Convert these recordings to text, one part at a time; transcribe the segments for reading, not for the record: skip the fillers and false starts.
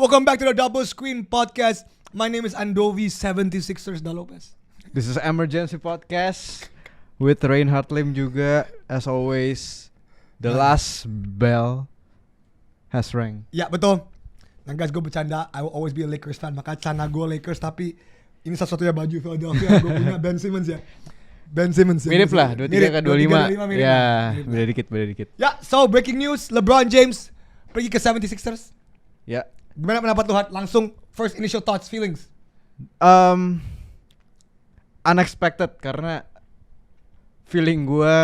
Welcome back to the Double Screen Podcast. My name is Andovi 76ers Da Lopez. This is Emergency Podcast with Reinhard Lim juga. As always, the last bell has rang. Ya betul. Nah guys, gue bercanda. I will always be a Lakers fan. Maka celana gue Lakers, tapi ini satu-satunya baju Philadelphia gue punya Ben Simmons ya. Ben Simmons ya. Mirip lah, 23 ke 25. Ya, beda dikit. Ya, so breaking news, LeBron James pergi ke 76ers. Ya. Gimana pendapat lu, Hat? Langsung first initial thoughts, feelings. Unexpected karena feeling gue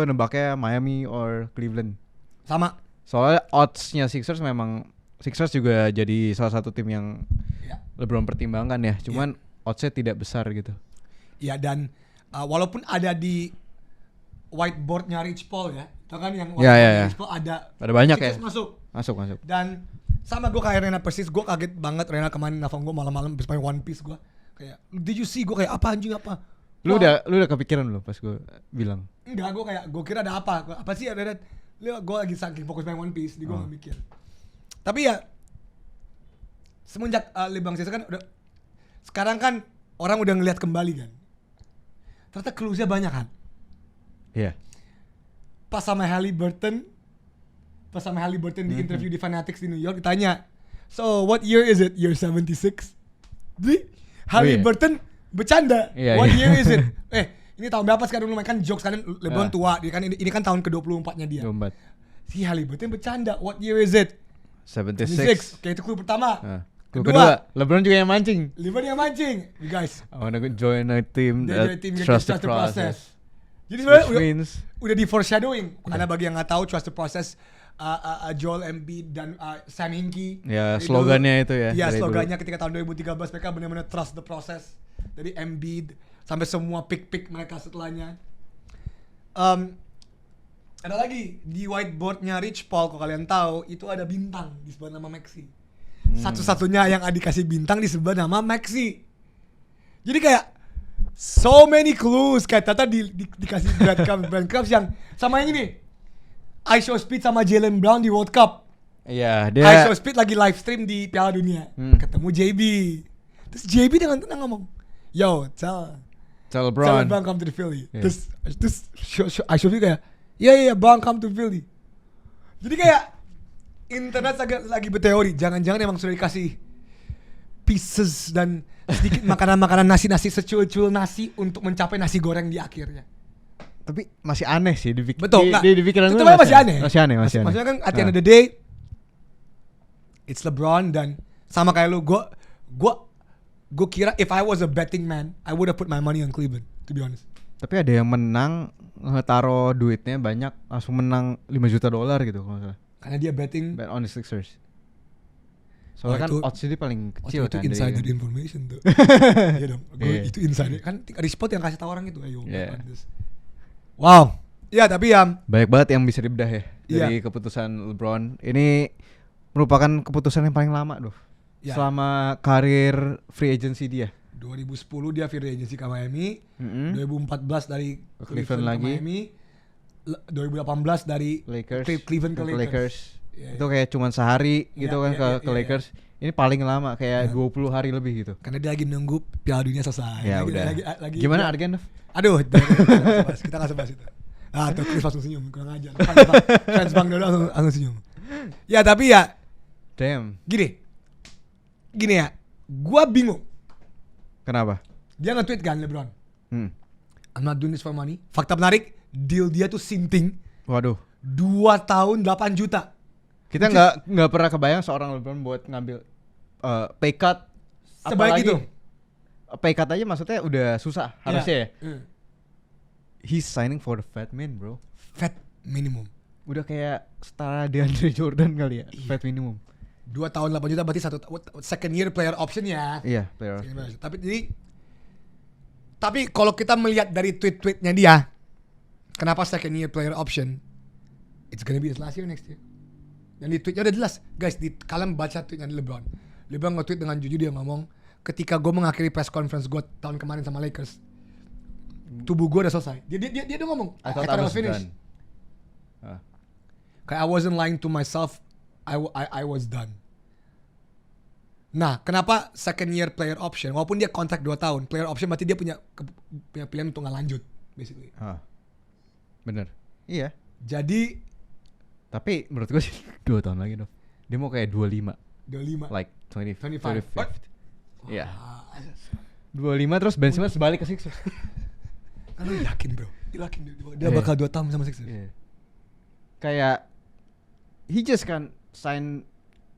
nebaknya Miami or Cleveland. Sama. Soalnya odds-nya Sixers memang Sixers juga jadi salah satu tim yang LeBron pertimbangkan ya. Cuman odds-nya tidak besar gitu. Ya, dan walaupun ada di whiteboard-nya Rich Paul ya, itu kan yang Rich Paul ada banyak ya. Masuk. Dan sama gue kayak Rena persis, gue kaget banget Rena kemarin nelfon gue malam-malam habis main One Piece. Gue kayak, did you see? Gue kayak apa anjing apa? Lu udah kepikiran lu pas gue bilang? Enggak, gue kira ada apa sih ada. Gue lagi saking fokus main One Piece, gue gak mikir. Tapi ya semenjak Lebang Sisa kan udah, sekarang kan orang udah ngelihat kembali kan. Ternyata clues-nya banyak kan. Iya. Pas sama Halliburton di interview di Fanatics di New York ditanya, so what year is it? Year 76? Jadi Halliburton bercanda. What year is it? Ini tahun berapa sekarang lu main kan jokes kan LeBron tua, dia kan ini kan tahun ke-24-nya dia. 24. Si Halliburton bercanda, what year is it? 76. Oke, itu clue pertama. Kedua, LeBron juga yang mancing. LeBron yang mancing. You guys, I wanna join a team that trust the process. Jadi sebenarnya udah di foreshadowing. Karena bagi yang nggak tahu, trust the process, Joel Embiid dan Sam Hinkie. Ya, slogannya itu ya. Iya, slogannya ketika tahun 2013 mereka benar-benar trust the process. Dari Embiid sampai semua pick mereka setelahnya. Ada lagi di whiteboardnya Rich Paul, kalau kalian tahu itu ada bintang di sebelah nama Maxi. Satu-satunya yang dikasih bintang di sebelah nama Maxi. Jadi kayak so many clues, kayak Tata dikasih breadcrumbs yang sama yang ini. Ice Speed sama Jaylen Brown di World Cup. Iya, dia Ice Speed lagi live stream di Piala Dunia. Ketemu JB. Terus JB dengan tenang ngomong, "Yo, tell LeBron come to the Philly." Terus Ice Speed kayak, "Yeah, Brown come to Philly." Jadi kayak internet lagi berteori, jangan-jangan emang sudah dikasih pieces dan sedikit makanan-makanan nasi secul-cul nasi untuk mencapai nasi goreng di akhirnya. tapi masih aneh sih di Betul, di pikiran gue masih aneh. Masih aneh. Maksudnya kan at the end of the day it's LeBron, dan sama kayak lu, gue kira if I was a betting man, I would have put my money on Cleveland, to be honest. Tapi ada yang menang, taruh duitnya banyak, langsung menang $5 juta gitu kalau nggak salah. Karena dia bet on the Sixers. Soalnya kan odds-nya paling kecil itu kan. insider information tuh. Iya dong. Itu insider kan, Spot yang kasih tahu orang itu. Ayo. Wow. Ya, tapi banyak banget yang bisa dibedah ya dari Iya. keputusan LeBron. Ini merupakan keputusan yang paling lama selama karir free agency dia. 2010 dia free agency ke Miami, 2014 dari Cleveland ke lagi, Miami, 2018 dari Cleveland ke Lakers. Itu kayak cuman sehari gitu ke Lakers. Ini paling lama kayak 20 hari lebih gitu. Karena dia lagi nunggu Piala Dunia selesai. Ya udah. Lagi Gimana Argen? Aduh, kita nggak sebahas itu. Tuh Chris langsung senyum, kurang ajar. Fans Bang Dodo langsung senyum. Ya tapi ya, damn. Gini ya, gua bingung. Kenapa? Dia nge-tweet kan LeBron. I'm not doing this for money. Fakta menarik, deal dia tuh sinting. Waduh. 2 tahun 8 juta. Kita nggak pernah kebayang seorang LeBron buat ngambil pay cut sebaik itu. Pay cut aja maksudnya udah susah harusnya ya. He's signing for the fat man, bro. Fat minimum. Udah kayak setara DeAndre Jordan kali ya. Fat minimum. 2 tahun 8 juta berarti second year player option ya. Iya, player option. Tapi kalau kita melihat dari tweet-tweetnya dia, kenapa second year player option? It's gonna be his last year next year. Dan di tweetnya udah jelas, guys. Kalian baca tweetnya LeBron. LeBron nge-tweet dengan jujur, dia ngomong, ketika gue mengakhiri press conference gue tahun kemarin sama Lakers, tubuh gue udah selesai. Dia udah ngomong, I thought I was finished. Kayak I wasn't lying to myself, I was done. Nah, kenapa second year player option? Walaupun dia kontrak 2 tahun, player option berarti dia punya pilihan untuk nggak lanjut, basically. Bener. Iya. Jadi Tapi menurut gue sih 2 tahun lagi dong. Dia mau kayak 25. 25. Like 25. 25. Iya. Wah, 25 terus Ben Simmons balik ke Sixers. kan lu yakin bro? Yakin dia bakal 2 tahun sama Sixers. Iya. Kayak he just kan sign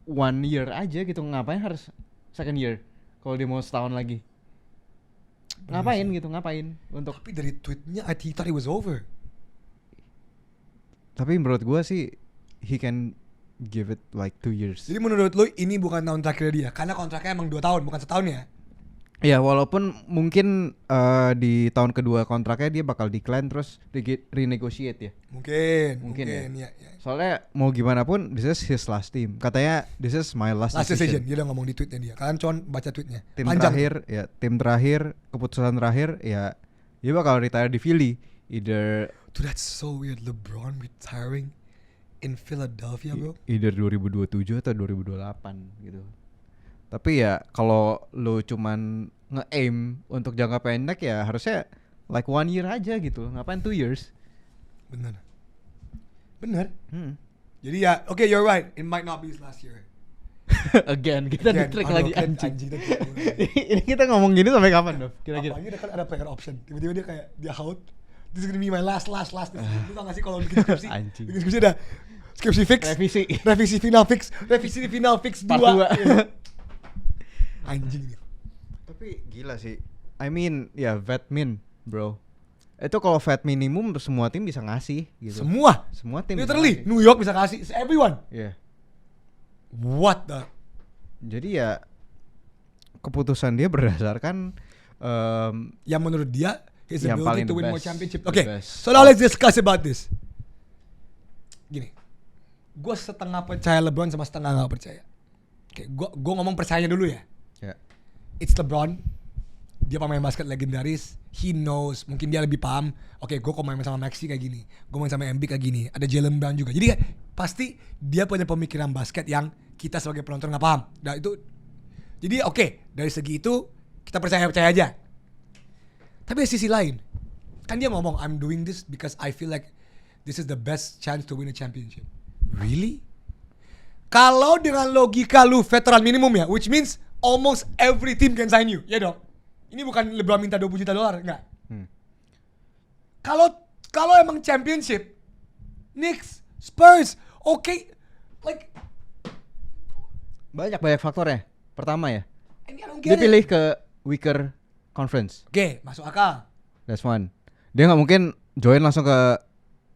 1 year aja gitu. Ngapain harus second year kalau dia mau setahun lagi? Ngapain gitu? Ngapain untuk? Tapi dari tweetnya I thought it was over. Tapi menurut gua sih he can give it like 2 years. Jadi menurut lu ini bukan tahun terakhir dia karena kontraknya emang 2 tahun bukan setahun ya? Ya walaupun mungkin di tahun kedua kontraknya dia bakal decline terus renegotiate ya. Mungkin ya. Soalnya mau gimana pun this is his last team. Katanya this is my last decision. Dia udah ngomong di tweetnya dia. Kalian cuman baca tweetnya. Tim Panjang. terakhir, keputusan terakhir ya dia bakal retire di Philly. Either Dude, that's so weird. LeBron retiring in Philadelphia, bro. either 2027 atau 2028 gitu. Tapi ya kalau lu cuman nge-aim untuk jangka pendek ya harusnya like 1 year aja gitu. Ngapain 2 years? Bener. Jadi ya, okay, you're right. It might not be his last year. Again kita di-trick lagi anjing. Ini kita ngomong gini sampai kapan dong? Kira-kira. Apalagi kan ada player option. Tiba-tiba dia kayak dia out. This is gonna be my last. Lu tau gak sih kalau bikin skripsi? Anjing. Bikin skripsi ada skripsi fix. Revisi final fix 2. Part 2. Anjing nih. Tapi gila sih. I mean ya vet min bro. Itu kalau vet minimum semua tim bisa ngasih gitu. Semua tim Literally New York bisa kasih everyone. Iya. What the? Jadi ya keputusan dia berdasarkan yang menurut dia his yang ability paling to the win best, more championship. the Okay, best. so now let's discuss about this. Gini, gue setengah percaya LeBron sama setengah nggak percaya. Oke, gue ngomong percayanya dulu ya. Ya. It's LeBron. Dia pemain basket legendaris. He knows. Mungkin dia lebih paham. Oke, gue kalau main sama Maxey kayak gini. Gue main sama Embiid kayak gini. Ada Jaylen Brown juga. Jadi pasti dia punya pemikiran basket yang kita sebagai penonton nggak paham. Nah itu. Jadi oke, dari segi itu kita percaya aja. Tapi di sisi lain, kan dia ngomong I'm doing this because I feel like this is the best chance to win a championship. Really? Kalau dengan logika lu veteran minimum ya, which means almost every team can sign you, ya dong. Ini bukan LeBron minta $20 juta, enggak. Kalau emang championship, Knicks, Spurs, okay, like banyak faktornya. Pertama ya, I don't dia get it. pilih ke weaker conference. Oke, masuk akal. That's one. Dia nggak mungkin join langsung ke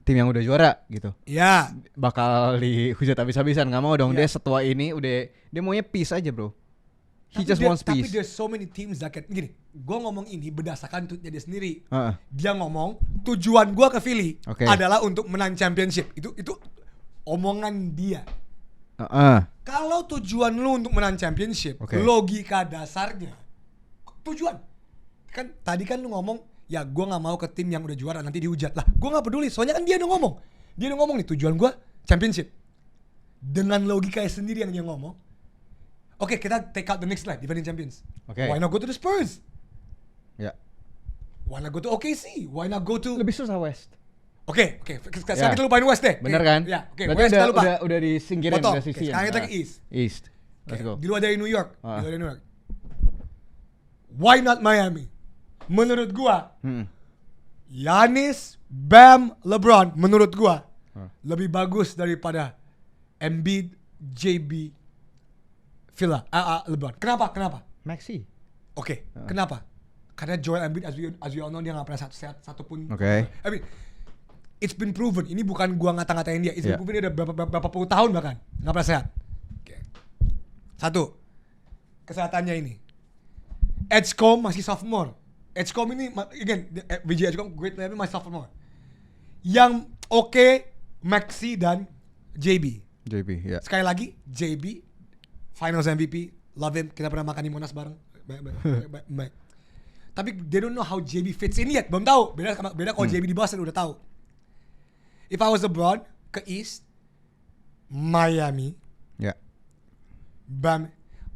tim yang udah juara gitu. Iya. Bakal dihujat habis-habisan. Nggak mau dong. Iya. Dia setua ini udah dia maunya peace aja bro. He just wants Tapi peace. there's so many teams that can, gini, gue ngomong ini berdasarkan tweetnya dia sendiri. Heeh. Dia ngomong tujuan gue ke Philly Oke. adalah untuk menang championship. Itu omongan dia. Kalau tujuan lu untuk menang championship, Oke. logika dasarnya tujuan. Kan tadi kan lu ngomong, ya gue nggak mau ke tim yang udah juara nanti dihujat lah. Gue nggak peduli, soalnya kan dia udah ngomong. Dia udah ngomong nih tujuan gue championship. Dengan logikanya sendiri yang dia ngomong. Oke, kita take out the Knicks lah, defending champions. Oke. Why not go to the Spurs? Ya. Why not go to OKC? Why not go to? Lebih susah West. Oke. Sekarang kita lupain West deh. Bener kan? Ya, oke. Berarti West kita lupa. udah disingkirin Potong. dari sisi. Sekarang kita ke East. East. Let's Oke, go. di luar dari New York. Why not Miami? Menurut gua, Giannis, Bam, LeBron, menurut gua lebih bagus daripada Embiid, JB, Villa, LeBron. Kenapa? Maxey. Oke, kenapa? Karena Joel Embiid as we all know dia nggak pernah sehat satupun. Oke. I mean, it's been proven. Ini bukan gua ngata-ngatain dia. It's been Yeah. proven dia udah berapa puluh tahun bahkan nggak pernah sehat. Oke. Satu, kesehatannya ini. Edgecombe masih sophomore. Edgecombe ini, again, VJ Edgecombe great player masih sophomore. Yang oke, Maxey dan JB. ya. Sekali lagi, JB Finals MVP, love him. Kita pernah makan di Monas bareng. Baik. Tapi they don't know how JB fits in yet. Belum tahu. Beda kalau JB di Boston udah tahu. If I was LeBron ke East, Miami, Ya. Bam.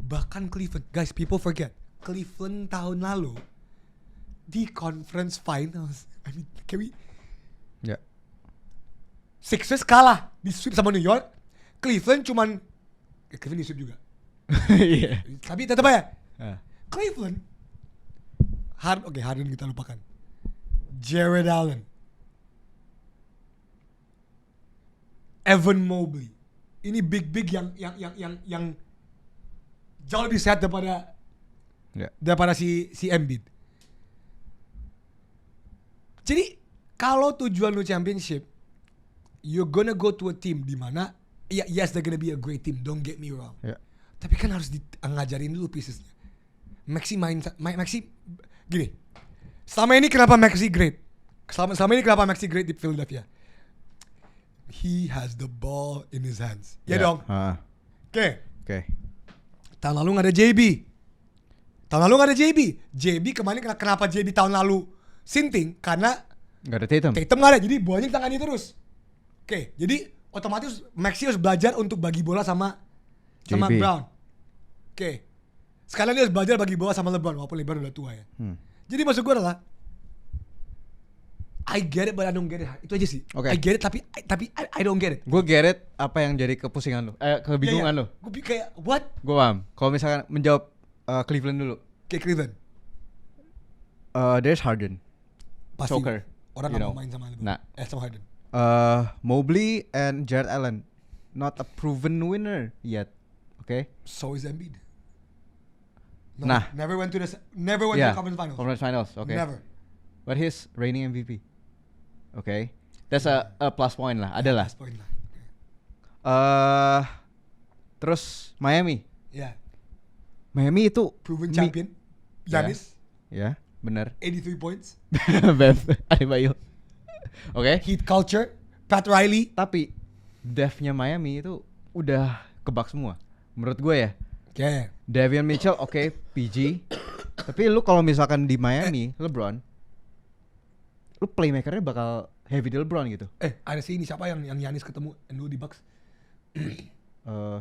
Bahkan Cleveland, guys, people forget Cleveland tahun lalu di conference finals. I mean, can we? Ya. Sixers kalah di sweep sama New York. Cleveland cuman Cleveland di sweep juga. Iya. Tapi tetap aja Ah. Cleveland. Harden kita lupakan. Jared Allen, Evan Mobley. Ini big yang jauh lebih sehat Ya. daripada si Embiid. Jadi kalau tujuan lu championship, you're gonna go to a team di mana yes they're gonna be a great team, don't get me wrong. Ya. Tapi kan harus ngajarin dulu piecesnya. Maxi gini. Selama ini kenapa Maxi great? Selama ini kenapa Maxi great di Philadelphia? He has the ball in his hands. Ya dong. Oke. Tahun lalu nggak ada JB. JB kemarin kenapa JB tahun lalu sinting? Karena Gak ada Tatum. Tatum nggak ada, jadi bolanya tangani terus. Oke, jadi otomatis Maxi harus belajar untuk bagi bola sama JB. Brown. Oke. Sekarang dia harus belajar bagi bola sama LeBron, walaupun LeBron udah tua ya. Jadi maksud gue adalah I get it but I don't get it. Itu aja sih. Oke. I get it tapi I don't get it. Gue get it apa yang jadi kepusingan lo, kebingungan lo. Gue kayak what? Gue paham. Kalau misalkan menjawab Cleveland dulu. Kayak Cleveland. There's Harden. Pasti Choker. orang you nggak know. mau main sama LeBron. Nah. Sama Harden. Mobley and Jared Allen not a proven winner yet. Okay? So is Embiid. Nah. Never went to conference finals. Conference finals. Okay. Never. But he's reigning MVP. Okay. That's a plus point lah. Ada lah. Last point lah. Terus Miami. Ya. Miami itu Proven champion. Giannis. Ya, benar. 83 points. Beth Adebayo. Oke. Heat culture. Pat Riley. Tapi depth-nya Miami itu udah kebak semua. Menurut gue ya. Oke. Davion Mitchell oke, PG. Tapi lu kalau misalkan di Miami, LeBron, lu playmakernya bakal heavy di LeBron gitu. Ada sih ini siapa yang Giannis ketemu dulu di Bucks?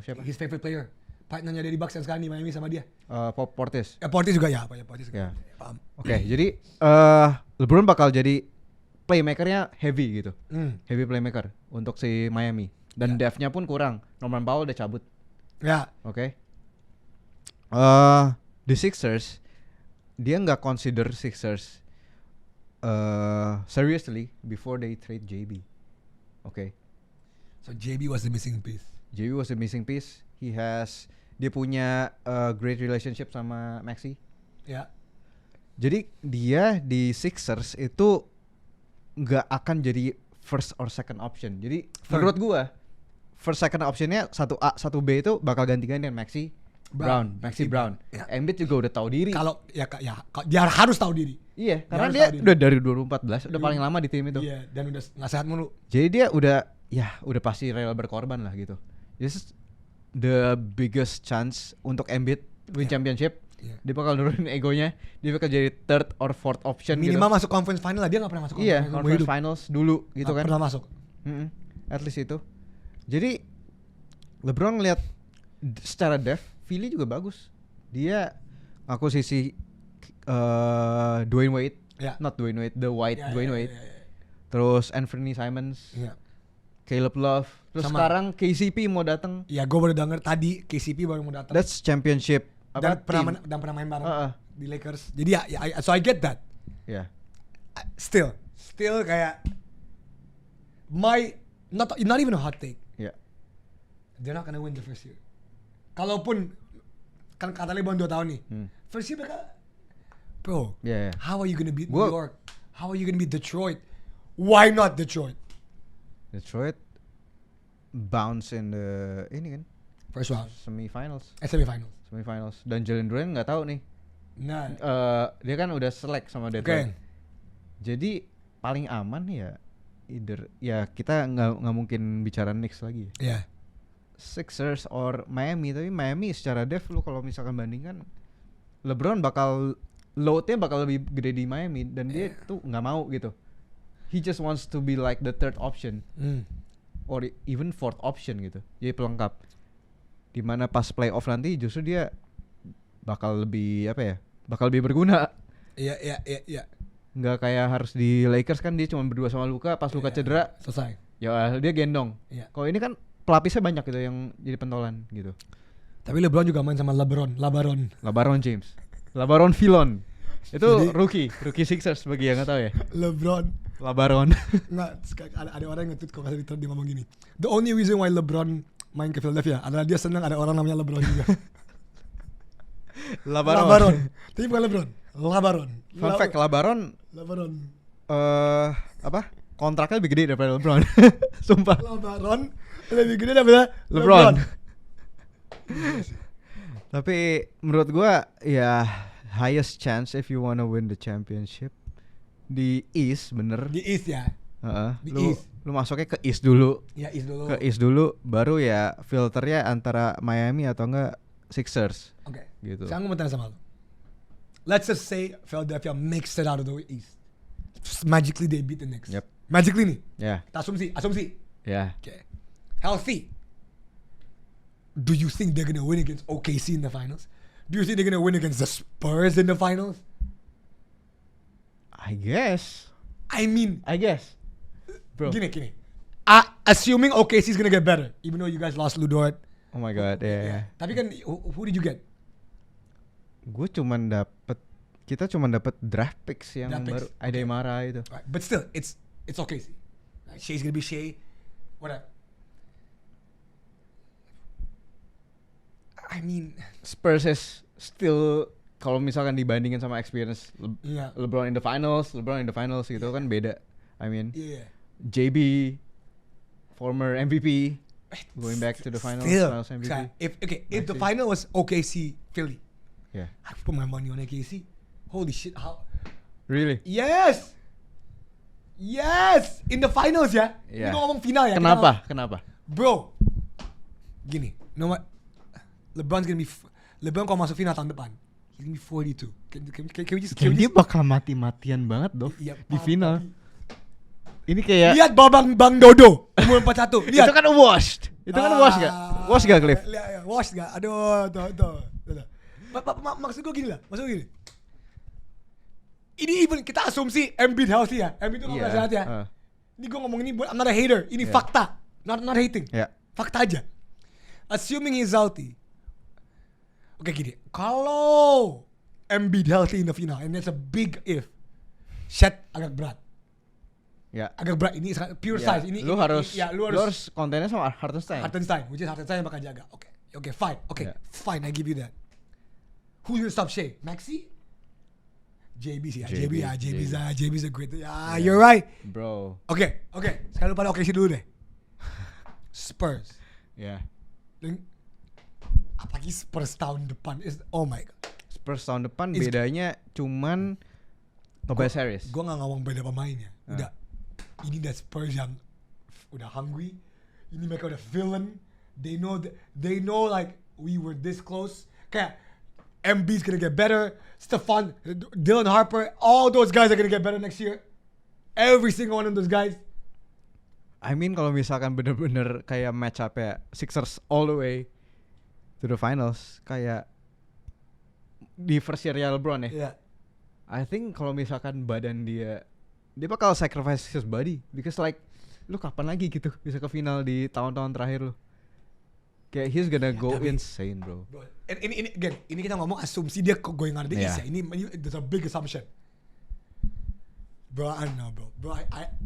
Siapa? His favorite player. Partnernya dia di Bucks yang sekarang di Miami sama dia. Pop Portis. Portis juga ya, Portis juga. Ya. Paham. Oke, jadi LeBron bakal jadi playmakernya heavy gitu. Heavy playmaker untuk si Miami. Dan depth-nya pun kurang. Norman Powell udah cabut. Ya. Oke. The Sixers, dia nggak consider Sixers seriously before they trade JB. Oke. So JB was the missing piece. JB was the missing piece. Dia punya great relationship sama Maxey. Ya. Jadi dia di Sixers itu nggak akan jadi first or second option. Jadi menurut gua first second optionnya 1A 1B itu bakal ganti-gantian Maxey Brown. Ya. Embiid juga udah tahu diri. Kalau dia harus tahu diri. Iya, karena harus dia tahu diri. udah dari 2014 udah paling lama di tim itu. Iya, dan udah nggak sehat mulu. Jadi dia udah pasti rela berkorban lah gitu. This is the biggest chance untuk Embiid win championship. Yeah. Dia bakal nurunin egonya. Dia bakal jadi third or fourth option Minimal gitu. masuk conference final lah, dia nggak pernah masuk Iya, conference conference finals dulu gitu Nggak kan. pernah masuk. At least itu. Jadi LeBron ngeliat secara depth, Philly juga bagus. Dia akuisisi Dwayne Wade, not Dwayne Wade, the White Dwayne Wade. Terus Anthony Simons, Caleb Love. Terus sekarang KCP mau datang. Ya, gue baru denger tadi KCP baru mau datang. That's championship. Dan pernah main bareng di Lakers. Jadi so I get that. Yeah. Still kayak not even a hot take. Yeah. They're not gonna win the first year. Kalaupun kan kata LeBron 2 tahun nih. First year mereka bro. Yeah. How are you gonna beat New York? How are you gonna beat Detroit? Why not Detroit? Detroit bounce in the ini kan First round. semifinals. Semifinals. Dan Jalen Duren nggak tahu nih. Nah, Dia kan udah select sama Detroit. Okay. Jadi paling aman ya kita nggak mungkin bicara Knicks lagi. Yeah. Sixers or Miami, tapi Miami secara depth lu kalau misalkan bandingkan LeBron bakal load-nya bakal lebih gede di Miami dan dia tuh nggak mau gitu. He just wants to be like the third option or even fourth option gitu. Jadi pelengkap. Dimana pas playoff nanti justru dia bakal lebih apa ya? Bakal lebih berguna. Iya. Nggak kayak harus di Lakers kan dia cuma berdua sama Luka, pas Luka cedera Selesai. ya dia gendong. Iya. Kalau ini kan pelapisnya banyak gitu yang jadi pentolan gitu. Tapi LeBron juga main sama LeBron James. LeBron Filon. Itu Jadi- rookie Sixers bagi yang nggak tahu ya. LeBron. LeBron. Nggak, ada orang yang nge-tweet kok kasih Twitter dia ngomong gini. The only reason why LeBron main ke Philadelphia adalah dia senang ada orang namanya LeBron juga. LeBron. Tapi bukan LeBron. LeBron. Fun fact, LeBron LeBron. apa? Kontraknya lebih gede daripada LeBron. Sumpah. LeBron lebih gede daripada LeBron. Tapi menurut gua ya highest chance if you wanna win the championship di East bener. Di East ya. Heeh. di Lu East. lu masuknya ke East dulu. Ya East dulu. Ke East dulu baru ya filternya antara Miami atau enggak Sixers Oke. gitu. Sekarang gue mau tanya sama lo. Let's just say Philadelphia makes it out of the East. Just magically they beat the Knicks. Yep. Magically nih. Ya, Kita asumsi. ya. Okay. Healthy. Do you think they're gonna win against OKC in the finals? Do you think they're gonna win against the Spurs in the finals? I guess. Bro. Gini. Assuming OKC is gonna get better, even though you guys lost Lu Dort. Oh my god, ya. Tapi kan, who did you get? Kita cuman dapet draft picks yang Draft picks, baru Adeymara itu. Right. But still, it's OKC. Like, Shea's gonna be Shea. Whatever. I mean, Spurs is still kalau misalkan dibandingin sama experience yeah. LeBron in the finals gitu kan beda. I mean, Yeah. JB former MVP going back to the finals MVP. If the final was OKC Philly, Yeah. I put my money on OKC. Holy shit! How? Really? Yes, in the finals ya. Yeah. Ini gua ngomong final ya. Kenapa? Bro, gini, know what? LeBron kalau masuk final tahun depan, he's gonna be 42. Can we just? Dia bakal mati-matian banget dong Iya, di final. Ini kayak Lihat Bang Dodo umur 41. Lihat. itu kan washed. Itu kan wash gak? Wash gak Cliff? Wash gak? Aduh, tuh. Maksud gue gini lah. Ini even kita asumsi Embiid healthy ya. Embiid itu nggak sehat ya. Ini gue ngomong ini buat I'm not a hater. Ini fakta. Not hating. Yeah. Fakta aja. Assuming he's healthy. Oke gini. Kalau Embiid healthy in the final, and that's a big if. Shet agak berat. Ya. Agak berat. Ini pure size. Ini lu harus kontennya sama Hartenstein, which is Hartenstein yang bakal jaga. Oke, fine. Yeah. Fine, I give you that. Who's gonna stop Shea? Maxey? JB sih ya. JB's a great. You're right. Bro. Oke. Sekarang lu pada OKC dulu deh. Spurs. Ya. Dan apalagi Spurs tahun depan oh my god. Spurs tahun depan bedanya cuman Tobias Harris. Gue nggak ngomong beda pemainnya. Udah. Ini udah Spurs yang udah hungry. Ini mereka udah villain. They know like we were this close. Kayak Embiid's gonna get better. Stephon, Dylan Harper, all those guys are gonna get better next year. Every single one of those guys. I mean kalau misalkan bener-bener kayak match up ya Sixers all the way to the finals kayak di first year LeBron ya. Yeah. I think kalau misalkan badan dia bakal sacrifice his body because like lu kapan lagi gitu bisa ke final di tahun-tahun terakhir lu. Kayak he's gonna go insane, bro. Ini again, ini kita ngomong asumsi dia going out of the East ya. Ini there's a big assumption. Bro, I don't know, bro.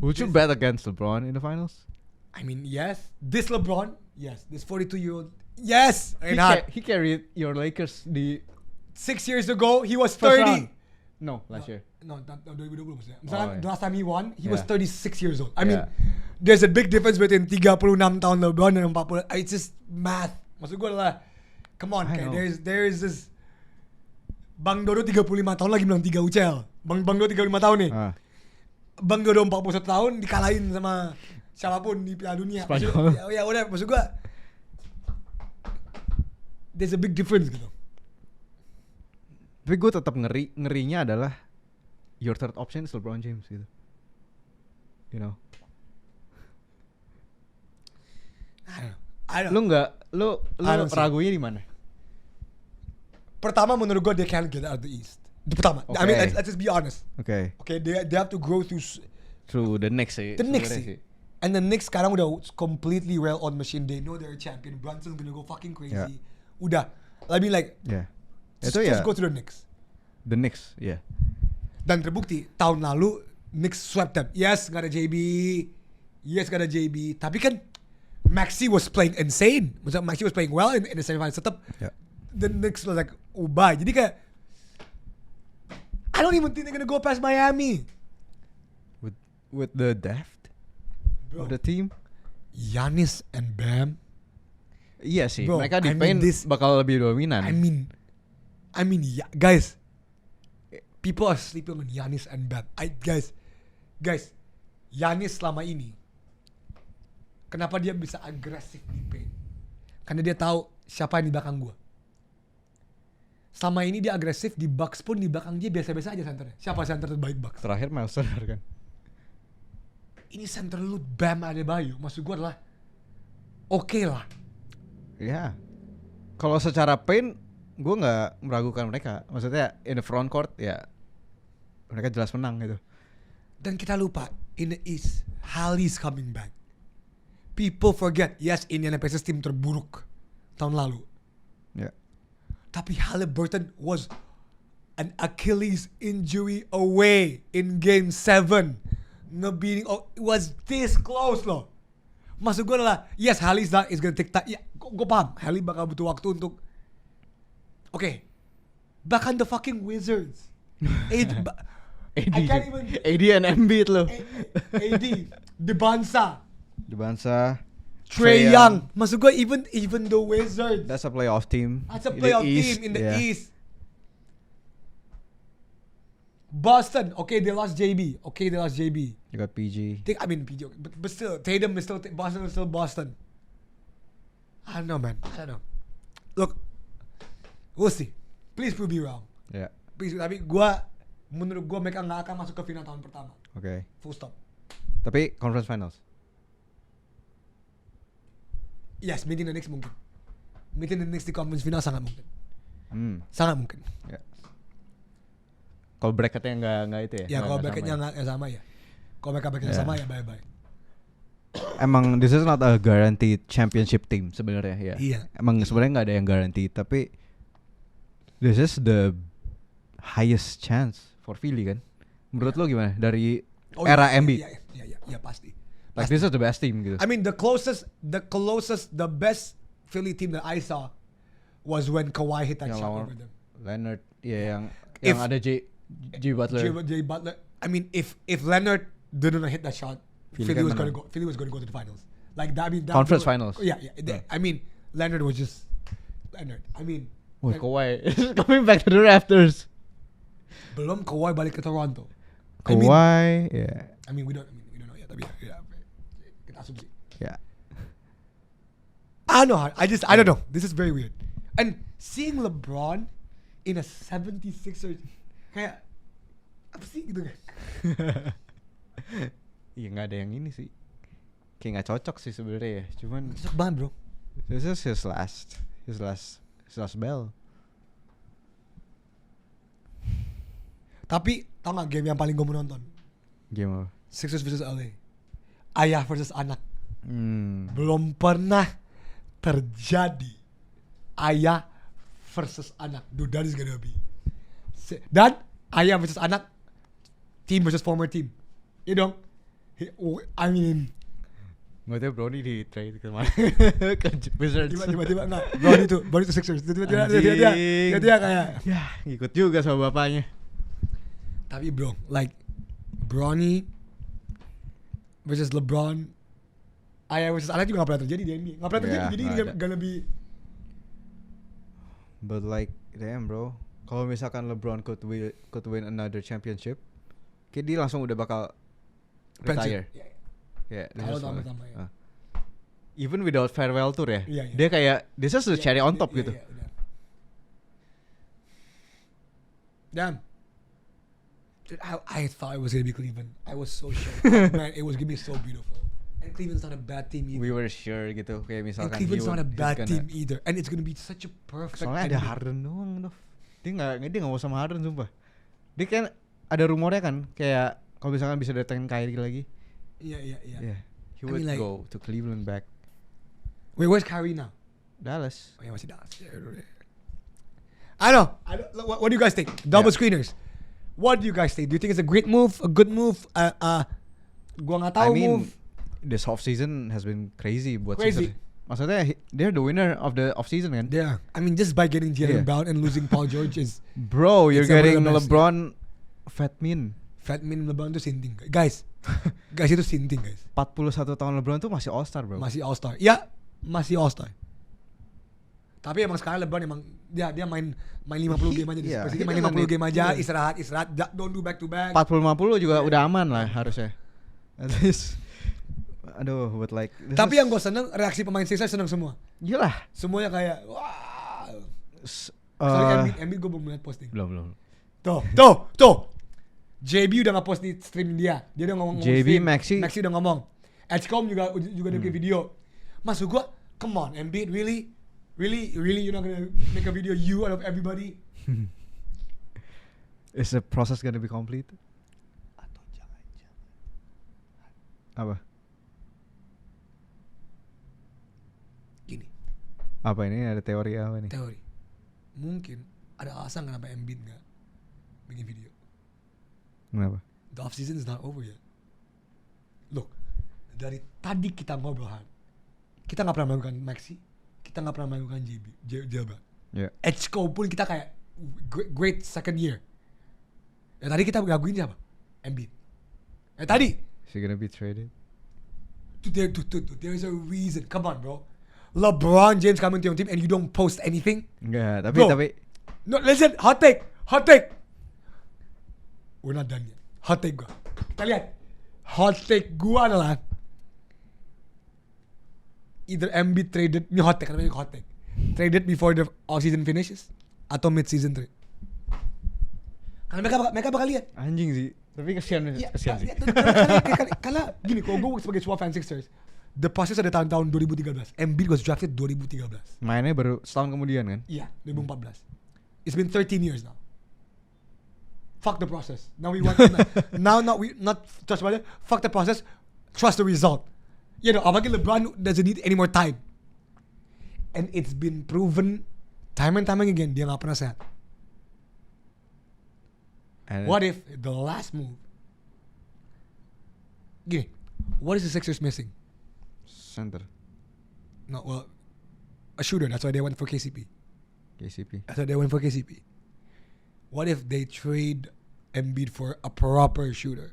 Would you bet against LeBron in the finals? I mean, yes. This LeBron, yes. This 42-year-old, yes. He carried your Lakers di 6 years ago, he was first 30. round. No, last year. No, 2020 maksudnya. Misalnya, the last time he won, he was Yeah. 36 years old. I mean, Yeah. there's a big difference between 36 tahun LeBron dan 40. It's just math. Maksud gue adalah, come on, kayak there is this Bang Dodo 35 tahun lagi bilang 3 UCL. Bang Dodo 35 tahun nih. Bang Dodo 41 tahun dikalahin sama siapapun di Piala Dunia. Spanyol. Ya udah, maksud gue there's a big difference gitu. Tapi gue tetap ngerinya adalah your third option is LeBron James gitu. You know. I don't know. Lu ragunya di mana? Pertama menurut gue they can't get out of the East. Itu pertama. I mean Okay. let's just be honest. Oke. Okay, they have to grow through Through the Knicks sih. the Knicks sebenarnya sih. And the Knicks sekarang udah completely well-oiled machine. They know they're a champion. Brunson's gonna go fucking crazy. Yeah. Udah. I mean like Yeah. just, Itu just ya. go to the Knicks. The Knicks, yeah. Dan terbukti tahun lalu Knicks swept them. Yes, gak ada JB. Yes, gak ada JB. Tapi kan Maxey was playing insane. Maksudnya Maxey was playing well in the semifinals. Tetap Yeah. the Knicks was like ubah. Jadi kayak I don't even think they're gonna go past Miami. With the depth Bro, of the team. Giannis and Bam. Iya sih, Bro, mereka di I mean paint this- bakal lebih dominan. I mean, yeah, guys, people are sleeping on Giannis and Bam. Guys, Giannis selama ini, kenapa dia bisa agresif di paint? Karena dia tahu siapa yang di belakang gua. Selama ini dia agresif di Bucks pun di belakang dia biasa-biasa aja centernya. Siapa center terbaik Bucks? Terakhir Miles Turner kan. Ini center lu Bam Adebayo. Maksud gua adalah oke lah. Ya. Kalau secara paint, gue nggak meragukan mereka. Maksudnya in the front court ya mereka jelas menang gitu. Dan kita lupa in the East, Hallie's coming back. People forget, yes, Indiana Pacers tim terburuk tahun lalu. Ya. Tapi Haliburton was an Achilles injury away in Game 7. Ngebeating, it was this close loh. Maksud gue adalah, yes, Hallie is gonna take time. Ya, gue paham, Hallie bakal butuh waktu untuk Oke. Bahkan the fucking Wizards. I can't even AD and Embiid loh. AD, Debansa, Di Bansa. Trae Young. Maksud gue even the Wizards. That's a playoff team. That's a In the playoff East, team in the yeah. East. Boston, okay, they lost JB. You got PG. I mean, PG, but still, Tatum is still Boston is still Boston. I don't know, man. I don't know. Look, we'll see. Please prove me wrong. Ya. Please, tapi menurut gua mereka nggak akan masuk ke final tahun pertama. Oke. Full stop. Tapi conference finals. Yes, meeting the Knicks mungkin. Meeting the Knicks di conference final sangat mungkin. Sangat mungkin. Ya. Kalau bracketnya nggak itu ya. Ya, kalau nggak bracketnya sama nggak sama ya. Kalau mereka bracketnya Yeah. sama ya bye-bye. Emang this is not a guaranteed championship team sebenarnya ya. Iya. Emang sebenarnya nggak ada yang guaranteed, tapi this is the highest chance for Philly kan. Menurut lo gimana dari era Embiid? Iya pasti. Like this is the best team gitu. I mean the best Philly team that I saw was when Kawhi hit that Yang shot lawan over them. Leonard, ya yang If- ada J Butler. Jay Butler. I mean if Leonard didn't hit that shot, Philly Philly kan was gonna menang. go. Philly was gonna go to the finals. Like that. I mean, that Conference was- finals. Yeah. I mean Leonard was just Leonard. I mean Wah, Kawhi is coming back to the Raptors. belum Kawhi balik ke Toronto. Kawhi, ya. I mean we don't know yet. Tapi ya, kita asumsi. Ya. I don't know. I don't know. This is very weird. And seeing LeBron in a 76ers kayak apa sih gitu kan? Iya nggak ada yang ini sih. Kayak nggak cocok sih sebenarnya ya. Cuman Cocok banget bro. this is his last bell. Tapi tau gak game yang paling gue mau nonton? Game apa? Sixers versus LA. Ayah versus anak. Hmm. Belum pernah terjadi ayah versus anak. Dude, that is gonna be. Dan ayah versus anak, team versus former team. You know? I mean, Nggak tahu Brownie di trade kemana ke Wizards. tiba-tiba enggak. Brownie itu Sixers. Tiba-tiba dia kayak. Ya ngikut juga sama bapaknya. Tapi bro, like Bronny versus LeBron, ayah versus anak juga gak pernah terjadi di NBA. Gak pernah terjadi, Yeah, jadi nggak ini ada. gonna be. But like damn bro, kalau misalkan LeBron could win another championship, kayak dia langsung udah bakal retire. Ya, Kalau sama-sama ya. Even without farewell tour ya, Iya, iya. dia kayak this is the cherry on top gitu. Damn. Dude, I thought it was gonna be Cleveland. I was so sure. Man, it was gonna be so beautiful. And Cleveland's not a bad team either. We were sure gitu, kayak And misalkan Cleveland's not a bad he's team either. And it's gonna be such a perfect Soalnya ada ending. Harden doang, Dov. Dia nggak mau sama Harden sumpah. Dia kan ada rumornya kan kayak kalau misalkan bisa datengin Kyrie lagi. Iya. Yeah. He I would mean, like- go to Cleveland back. Wait, where's Kyrie now? Dallas. Oh, yeah, masih Dallas. I don't. What do you guys think? Double Yeah. screeners. What do you guys think? Do you think it's a great move, a good move? Gua nggak tahu I mean, move. this off season has been crazy buat Crazy. Sixers. Maksudnya they're the winner of the off season kan? Yeah, I mean, just by getting Jaylen Yeah. Brown and losing Paul George is Bro, you're It's one of the getting best, LeBron Fatmin. Fatmin LeBron tuh sinting, guys. Guys itu sinting, guys. 41 tahun LeBron tuh masih All Star, bro. Masih All Star. Ya, masih All Star. Tapi emang sekarang LeBron emang dia main 50 game aja di Iya, Spurs. Dia he main doesn't 50 game need- aja, iya. istirahat, don't do back to back. 40-50 juga udah aman lah harusnya. At least. Aduh, but like this Tapi is- yang gue seneng reaksi pemain Sixers seneng semua. Gila. Semuanya kayak wah. S- Soalnya Embiid gue belum lihat posting. belum. Tuh. JB udah nge-post di stream dia. Dia udah ngomong JB, stream. Maxi udah ngomong. Edgecombe juga udah bikin video. Maksud gua, come on, Embiid really you're not gonna make a video you out of everybody? Is the process gonna be complete? Atau jangan-jangan Apa? gini, Apa ini ada teori apa nih? teori. Mungkin ada alasan kenapa Embiid nggak bikin video. Kenapa? The off season is not over yet. Look, dari tadi kita ngobrol Han. Kita nggak pernah melakukan Maxi, kita nggak pernah melakukan Jabba. Ya. Edgecombe pun kita kayak great second year. Tadi kita ngaguin siapa? Embiid. Tadi. Is he gonna be traded? There's a reason. Come on, bro. LeBron James coming to your team and you don't post anything. Enggak, Bro. tapi No, listen. Hot take. We're not done yet. Hot take gua. Kita lihat. Hot take gua adalah either Embiid traded. Ini hot take. Kenapa ini hot take? Traded before the all season finishes atau mid season trade. Karena mereka bakal lihat. anjing sih. Tapi kasihan sih. Karena gini, kalau gue sebagai sebuah fan Sixers, the process ada tahun 2013. Embiid was drafted 2013. Mainnya baru setahun kemudian kan? Iya, 2014. It's been 13 years now. Fuck the process. Now we want not trust about it. Fuck the process. Trust the result. You know, apalagi LeBron doesn't need any more time. And it's been proven time and time again dia nggak pernah sehat. And What if the last move? Gini, what is the Sixers missing? center No, well, a shooter. That's why they went for KCP. KCP. That's why they went for KCP. What if they trade Embiid for a proper shooter?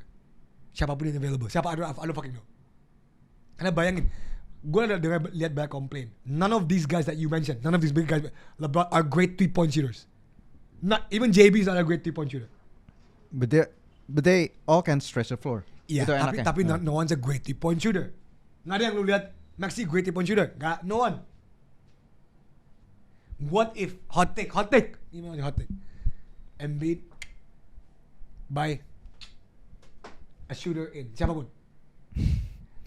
Siapapun yang available. Siapa? I don't fucking know. Karena bayangin, gue udah lihat banyak complain. None of these guys that you mentioned, none of these big guys, LeBron are great 3-point shooters. Not even JB is not a great 3-point shooter. But they all can stretch the floor. Iya, Itu tapi enaknya. no one's a great 3-point shooter. Nggak ada yang lu lihat Maxi great 3-point shooter. Nggak, no one. What if hot take? Ini memang hot take. Embiid by a shooter in siapapun.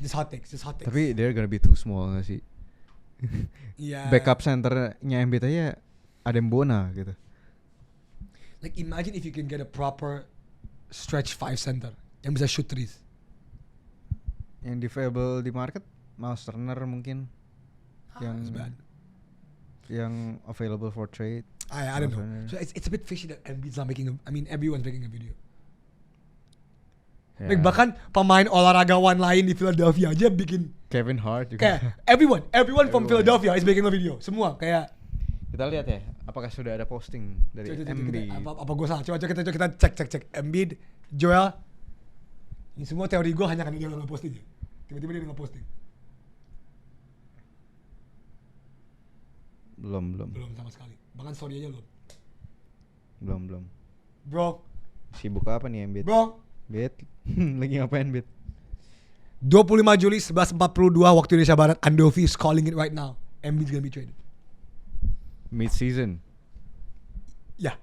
Just hot takes. Tapi they're gonna be too small nggak sih? Iya. Backup centernya Embiid aja ada Mbona gitu. Like imagine if you can get a proper stretch 5 center yang bisa shoot threes. Yang available di market, Miles Turner mungkin. That's bad. Yang available for trade. I don't know. Turner. So it's a bit fishy that Embiid's not making. Everyone's making a video. Ya. Like bahkan pemain olahragawan lain di Philadelphia aja bikin Kevin Hart juga. kayak everyone from Everyone. Philadelphia is making a video. Semua kayak Kita lihat ya, apakah sudah ada posting dari Embiid. apa gue salah? Coba kita cek Embiid, Joel. Ini semua teori gue hanya karena dia nggak posting ya. Tiba-tiba dia nggak posting. Belum. Belum sama sekali. Bahkan story aja belum. Belum. Bro, Sibuk apa nih Embiid? bro. Embiid lagi ngapain Embiid? 25 Juli 11:42 waktu Indonesia Barat. Andovi is calling it right now. Embiid's gonna be traded. Mid season. Ya,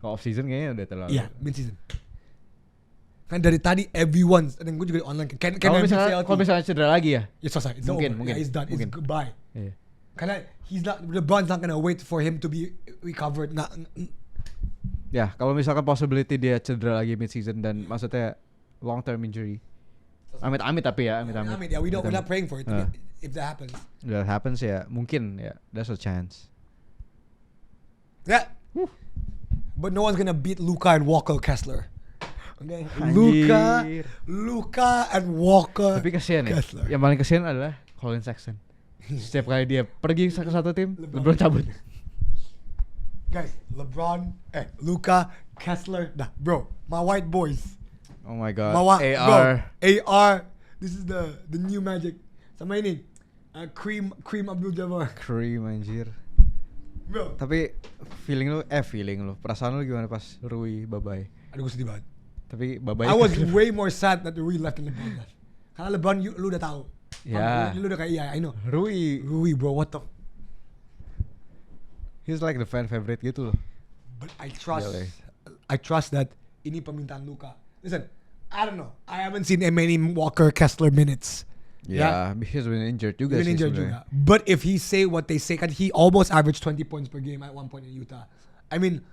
Kalau off season kayaknya udah terlalu. iya, mid season. Kan dari tadi everyone, dan gue juga di online kan. Kalau misalnya cedera lagi ya? It's selesai. It's Mungkin, over. mungkin, Yeah, it's done. mungkin. It's goodbye. Iya. Karena LeBron's not gonna wait for him to be recovered. Ya, kalau misalkan possibility dia cedera lagi mid season dan maksudnya long term injury. Amit-amit tapi ya, amit-amit. Yeah, we're not praying for it. If that happens. That happens ya, mungkin ya, there's a chance. Yeah. But no one's gonna beat Luka and Walker Kessler. Okay. Anjir. Luka and Walker. Tapi kasihan ya. Kessler. Yang paling kasihan adalah Colin Sexton. Setiap kali dia pergi ke satu tim, LeBron cabut. Guys, Luka, Kessler, bro, my white boys. Oh my god. AR. This is the new magic. Sama ini, Cream Abdul-Jabbar. Cream anjir. Bro. Tapi feeling lu, perasaan lu gimana pas Rui bye-bye? Aduh, gue sedih banget. Tapi bye-bye. I was way more sad that Rui left than LeBron left. Karena LeBron, lu udah tahu. Ya. Lu udah kayak, I know. Rui, bro, what the? he's like the fan favorite gitu loh. But I trust that ini permintaan Luka. Listen, I don't know. I haven't seen many Walker Kessler minutes. Yeah, he's been injured juga sih sebenarnya. But if he say what they say, kan he almost averaged 20 points per game at one point in Utah. I mean,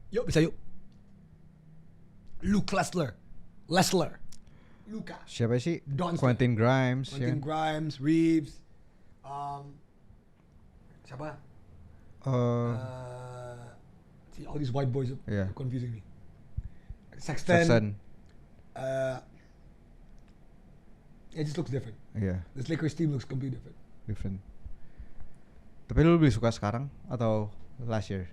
yuk bisa yuk. Luke Lesler. Luka. Siapa sih? Doncic. Quentin Grimes. Grimes, Reeves. Siapa? See, all these white boys are confusing me. Sexton. It just looks different. Yeah. This Lakers team looks completely different. Tapi lu lebih suka sekarang atau last year?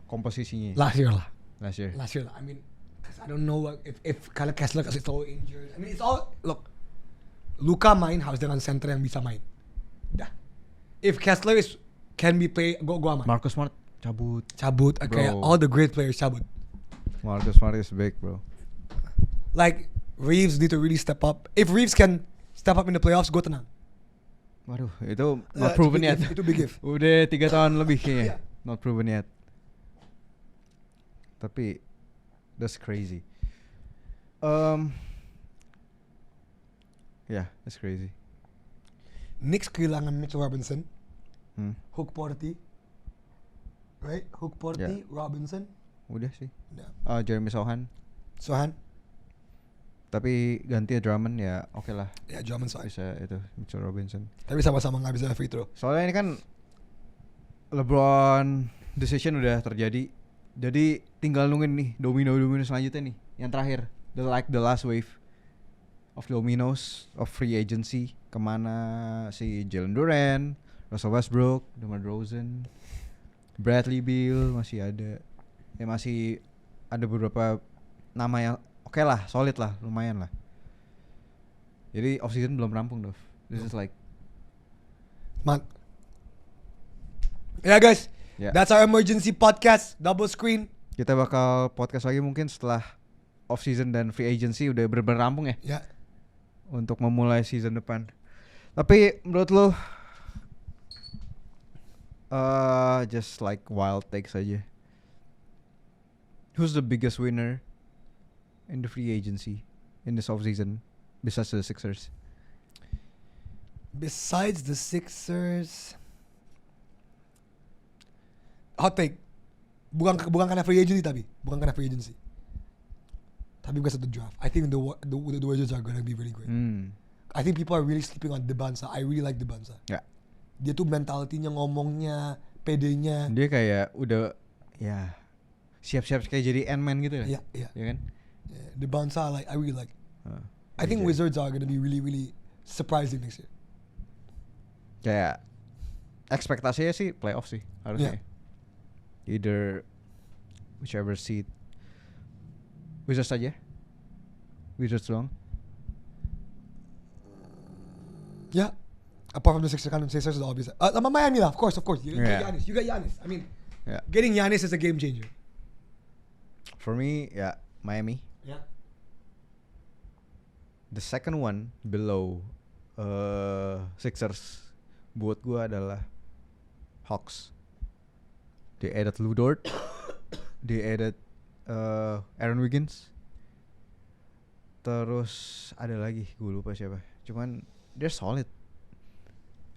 Komposisinya? Last year lah. I mean, cause I don't know if Kyle Kessler is so injured. I mean, it's all look. Luka main harus dengan center yang bisa main. Dah. If Kessler can be play, go aman. Marcus Smart cabut. Okay, all the great players cabut. Marcus Smart is big, bro. Like Reeves need to really step up. If Reeves can step up in the playoffs, go tenang. Waduh, itu not proven yet. Itu big if. Udah 3 tahun lebih kayaknya. Yeah. Not proven yet. Tapi that's crazy. Yeah, that's crazy. Knicks kehilangan Mitchell Robinson, Hook Porty, right? Robinson. Udah sih. Yeah. Jeremy Sohan. Tapi ganti Drummond ya oke lah. Ya, Drummond Sohan. Bisa itu Mitchell Robinson. Tapi sama-sama nggak bisa free throw. Soalnya ini kan LeBron decision udah terjadi. Jadi tinggal nungguin nih domino selanjutnya nih. Yang terakhir, the last wave of dominoes of free agency. Kemana si Jalen Duren, Russell Westbrook, DeMar DeRozan, Bradley Beal masih ada. Ya masih ada beberapa nama yang oke lah, solid lah, lumayan lah. Jadi off season belum rampung, Dov. This is like ya guys, yeah. That's our emergency podcast, double screen. Kita bakal podcast lagi mungkin setelah off season dan free agency udah bener-bener rampung ya. Ya. Untuk memulai season depan. Tapi menurut lo just like wild takes aja. Who's the biggest winner in the free agency in this off season besides the Sixers? Besides the Sixers, hot take. Bukan karena free agency tapi bukan satu draft. I think the Wizards are gonna be really great. I think people are really sleeping on Debansa. I really like Debansa. Ya. Dia tuh mentalitinya, ngomongnya, pedenya. Dia kayak udah ya siap-siap kayak jadi Ant-Man gitu ya. Iya. Ya kan? Yeah, Debansa I really like. I think Wizards are gonna be really really surprising next year. Kayak ekspektasinya sih playoff sih harusnya. Either whichever seed. Wizards aja. Wizards doang. Yeah. Apart from the Sixers is obvious. Miami lah, of course. You got Giannis. I mean, getting Giannis is a game changer. For me, Miami. Yeah. The second one below Sixers buat gue adalah Hawks. They added Lou Dort. They added Aaron Wiggins. Terus ada lagi, gue lupa siapa. Cuman they're solid.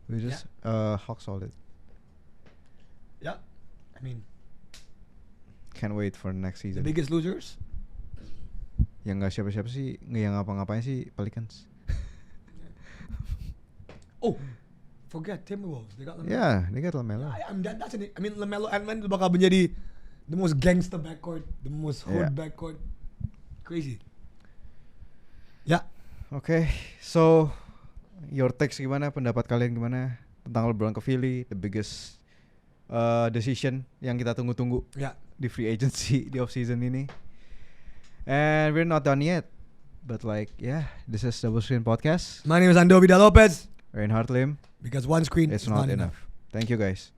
We just Hawks solid. Yeah, I mean Can't wait for next the season. biggest losers. Yang nggak siapa-siapa sih, nggak yang ngapa-ngapain sih Pelicans. Oh, forget Timberwolves. They got LaMelo. Yeah, they got LaMelo. I mean I mean LaMelo Ant-Man bakal menjadi the most gangster backcourt, the most hood Yeah. backcourt. Crazy. Ya, Oke, so your takes gimana? Pendapat kalian gimana tentang LeBron ke Philly? The biggest decision yang kita tunggu-tunggu ya. di free agency di off season ini. And we're not done yet, but like this is Double Screen Podcast. My name is Ando Vida Lopez. Reinhard Lim. Because one screen It's is not enough. Thank you guys.